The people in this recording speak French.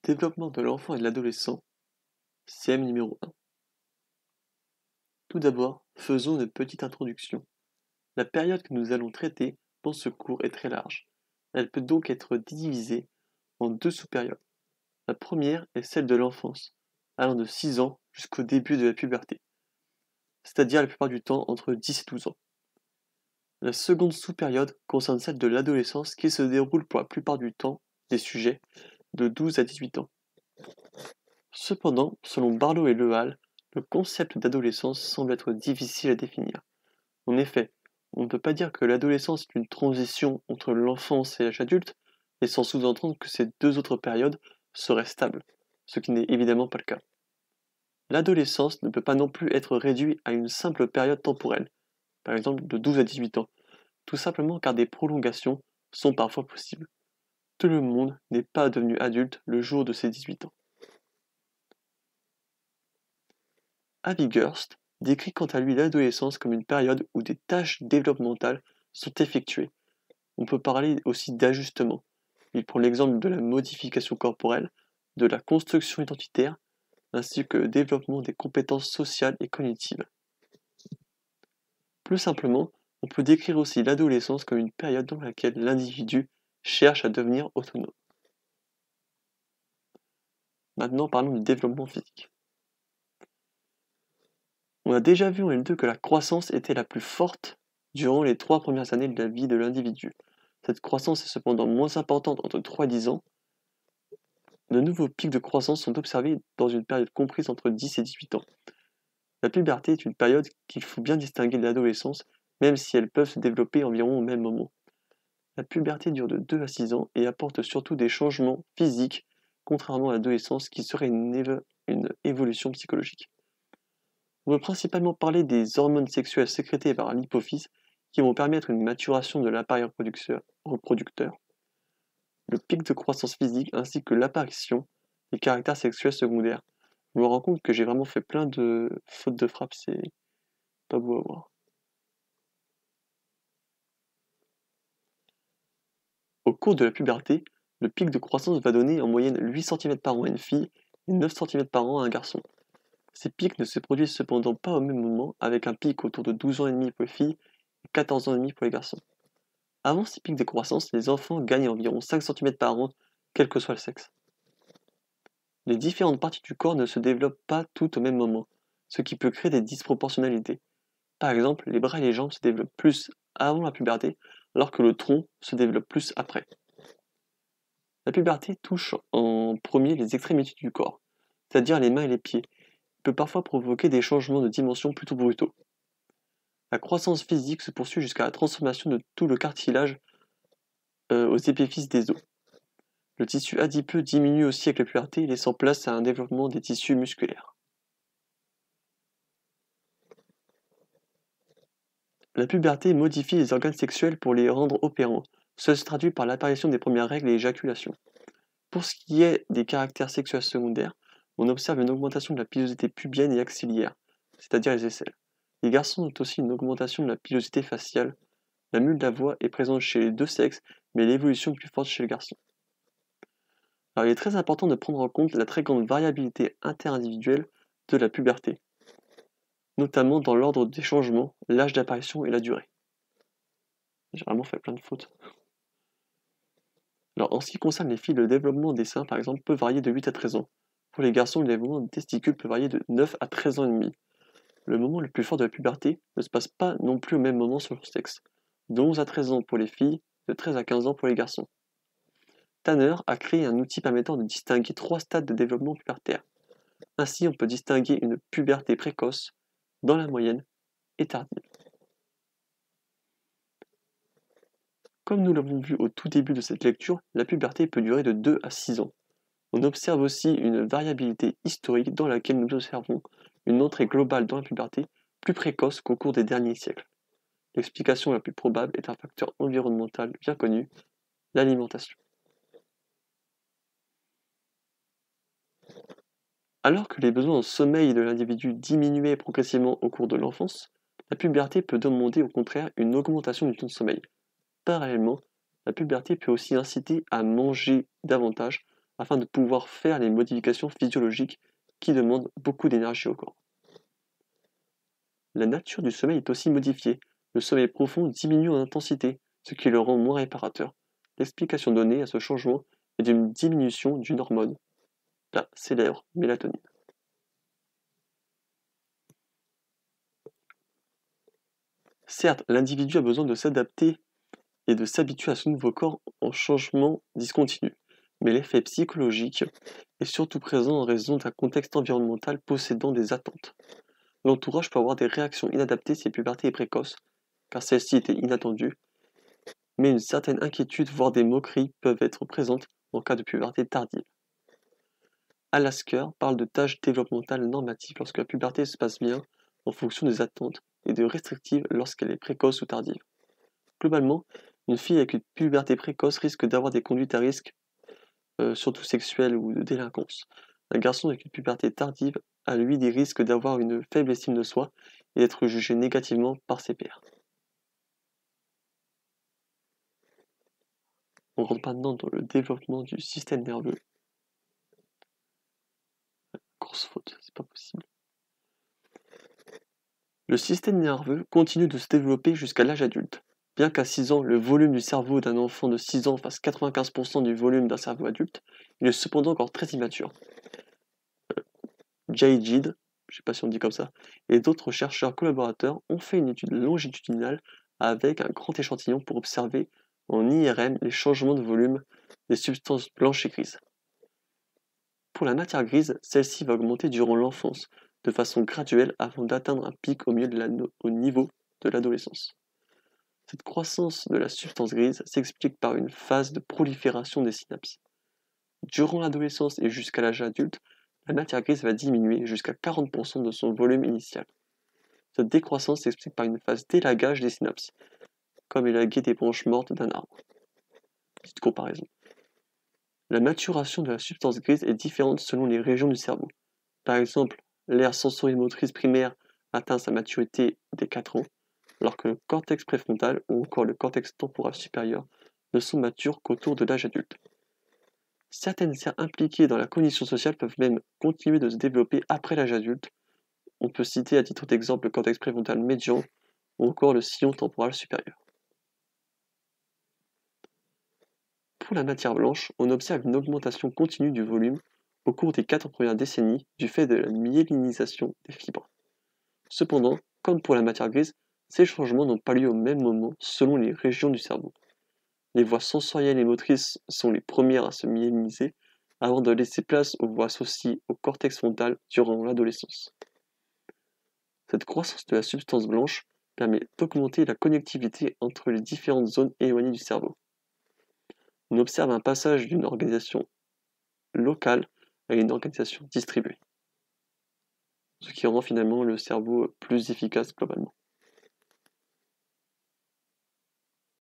Développement de l'enfant et de l'adolescent, CM numéro 1. Tout d'abord, faisons une petite introduction. La période que nous allons traiter dans ce cours est très large. Elle peut donc être divisée en deux sous-périodes. La première est celle de l'enfance, allant de 6 ans jusqu'au début de la puberté, c'est-à-dire la plupart du temps entre 10 et 12 ans. La seconde sous-période concerne celle de l'adolescence qui se déroule pour la plupart du temps des sujets de 12 à 18 ans. Cependant, selon Barlow et Lehal, le concept d'adolescence semble être difficile à définir. En effet, on ne peut pas dire que l'adolescence est une transition entre l'enfance et l'âge adulte, et sans sous-entendre que ces deux autres périodes seraient stables, ce qui n'est évidemment pas le cas. L'adolescence ne peut pas non plus être réduite à une simple période temporelle, par exemple de 12 à 18 ans, tout simplement car des prolongations sont parfois possibles. Tout le monde n'est pas devenu adulte le jour de ses 18 ans. Havighurst décrit quant à lui l'adolescence comme une période où des tâches développementales sont effectuées. On peut parler aussi d'ajustement. Il prend l'exemple de la modification corporelle, de la construction identitaire, ainsi que le développement des compétences sociales et cognitives. Plus simplement, on peut décrire aussi l'adolescence comme une période dans laquelle l'individu cherche à devenir autonome. Maintenant, parlons du développement physique. On a déjà vu en L2 que la croissance était la plus forte durant les 3 premières années de la vie de l'individu. Cette croissance est cependant moins importante entre 3 et 10 ans. De nouveaux pics de croissance sont observés dans une période comprise entre 10 et 18 ans. La puberté est une période qu'il faut bien distinguer de l'adolescence, même si elles peuvent se développer environ au même moment. La puberté dure de 2 à 6 ans et apporte surtout des changements physiques, contrairement à l'adolescence qui serait une évolution psychologique. On peut principalement parler des hormones sexuelles sécrétées par l'hypophyse qui vont permettre une maturation de l'appareil reproducteur, le pic de croissance physique ainsi que l'apparition des caractères sexuels secondaires. Je me rends compte que j'ai vraiment fait plein de fautes de frappe, c'est pas beau à voir. Au cours de la puberté, le pic de croissance va donner en moyenne 8 cm par an à une fille et 9 cm par an à un garçon. Ces pics ne se produisent cependant pas au même moment, avec un pic autour de 12 ans et demi pour les filles et 14 ans et demi pour les garçons. Avant ces pics de croissance, les enfants gagnent environ 5 cm par an, quel que soit le sexe. Les différentes parties du corps ne se développent pas toutes au même moment, ce qui peut créer des disproportionnalités. Par exemple, les bras et les jambes se développent plus avant la puberté, alors que le tronc se développe plus après. La puberté touche en premier les extrémités du corps, c'est-à-dire les mains et les pieds, et peut parfois provoquer des changements de dimension plutôt brutaux. La croissance physique se poursuit jusqu'à la transformation de tout le cartilage aux épiphyses des os. Le tissu adipeux diminue aussi avec la puberté, laissant place à un développement des tissus musculaires. La puberté modifie les organes sexuels pour les rendre opérants. Cela se traduit par l'apparition des premières règles et éjaculations. Pour ce qui est des caractères sexuels secondaires, on observe une augmentation de la pilosité pubienne et axillaire, c'est-à-dire les aisselles. Les garçons notent aussi une augmentation de la pilosité faciale. La mue de la voix est présente chez les deux sexes, mais l'évolution est plus forte chez le garçon. Alors, il est très important de prendre en compte la très grande variabilité interindividuelle de la puberté, notamment dans l'ordre des changements, l'âge d'apparition et la durée. J'ai vraiment fait plein de fautes. Alors, en ce qui concerne les filles, le développement des seins, par exemple, peut varier de 8 à 13 ans. Pour les garçons, le développement des testicules peut varier de 9 à 13 ans et demi. Le moment le plus fort de la puberté ne se passe pas non plus au même moment sur le sexe. De 11 à 13 ans pour les filles, de 13 à 15 ans pour les garçons. Tanner a créé un outil permettant de distinguer 3 stades de développement pubertaire. Ainsi, on peut distinguer une puberté précoce, dans la moyenne, et tardive. Comme nous l'avons vu au tout début de cette lecture, la puberté peut durer de 2 à 6 ans. On observe aussi une variabilité historique dans laquelle nous observons une entrée globale dans la puberté plus précoce qu'au cours des derniers siècles. L'explication la plus probable est un facteur environnemental bien connu, l'alimentation. Alors que les besoins en sommeil de l'individu diminuaient progressivement au cours de l'enfance, la puberté peut demander au contraire une augmentation du temps de sommeil. Parallèlement, la puberté peut aussi inciter à manger davantage, afin de pouvoir faire les modifications physiologiques qui demandent beaucoup d'énergie au corps. La nature du sommeil est aussi modifiée. Le sommeil profond diminue en intensité, ce qui le rend moins réparateur. L'explication donnée à ce changement est d'une diminution d'une hormone, la célèbre mélatonine. Certes, l'individu a besoin de s'adapter et de s'habituer à son nouveau corps en changement discontinu, mais l'effet psychologique est surtout présent en raison d'un contexte environnemental possédant des attentes. L'entourage peut avoir des réactions inadaptées si la puberté est précoce, car celle-ci était inattendue, mais une certaine inquiétude, voire des moqueries, peuvent être présentes en cas de puberté tardive. Alasker parle de tâches développementales normatives lorsque la puberté se passe bien en fonction des attentes et de restrictives lorsqu'elle est précoce ou tardive. Globalement, une fille avec une puberté précoce risque d'avoir des conduites à risque, surtout sexuelles ou de délinquance. Un garçon avec une puberté tardive a lui des risques d'avoir une faible estime de soi et d'être jugé négativement par ses pairs. On rentre maintenant dans le développement du système nerveux. Grosse faute, c'est pas possible. Le système nerveux continue de se développer jusqu'à l'âge adulte. Bien qu'à 6 ans, le volume du cerveau d'un enfant de 6 ans fasse 95% du volume d'un cerveau adulte, il est cependant encore très immature. Jay Gide, je ne sais pas si on dit comme ça, et d'autres chercheurs collaborateurs ont fait une étude longitudinale avec un grand échantillon pour observer en IRM les changements de volume des substances blanches et grises. Pour la matière grise, celle-ci va augmenter durant l'enfance, de façon graduelle avant d'atteindre un pic au niveau de l'adolescence. Cette croissance de la substance grise s'explique par une phase de prolifération des synapses. Durant l'adolescence et jusqu'à l'âge adulte, la matière grise va diminuer jusqu'à 40% de son volume initial. Cette décroissance s'explique par une phase d'élagage des synapses, comme élaguer des branches mortes d'un arbre. Petite comparaison. La maturation de la substance grise est différente selon les régions du cerveau. Par exemple, l'aire sensorimotrice primaire atteint sa maturité dès 4 ans, alors que le cortex préfrontal ou encore le cortex temporal supérieur ne sont matures qu'autour de l'âge adulte. Certaines aires impliquées dans la cognition sociale peuvent même continuer de se développer après l'âge adulte. On peut citer à titre d'exemple le cortex préfrontal médian ou encore le sillon temporal supérieur. Pour la matière blanche, on observe une augmentation continue du volume au cours des 4 premières décennies du fait de la myélinisation des fibres. Cependant, comme pour la matière grise, ces changements n'ont pas lieu au même moment selon les régions du cerveau. Les voies sensorielles et motrices sont les premières à se myéliniser avant de laisser place aux voies associées au cortex frontal durant l'adolescence. Cette croissance de la substance blanche permet d'augmenter la connectivité entre les différentes zones éloignées du cerveau. On observe un passage d'une organisation locale à une organisation distribuée, ce qui rend finalement le cerveau plus efficace globalement.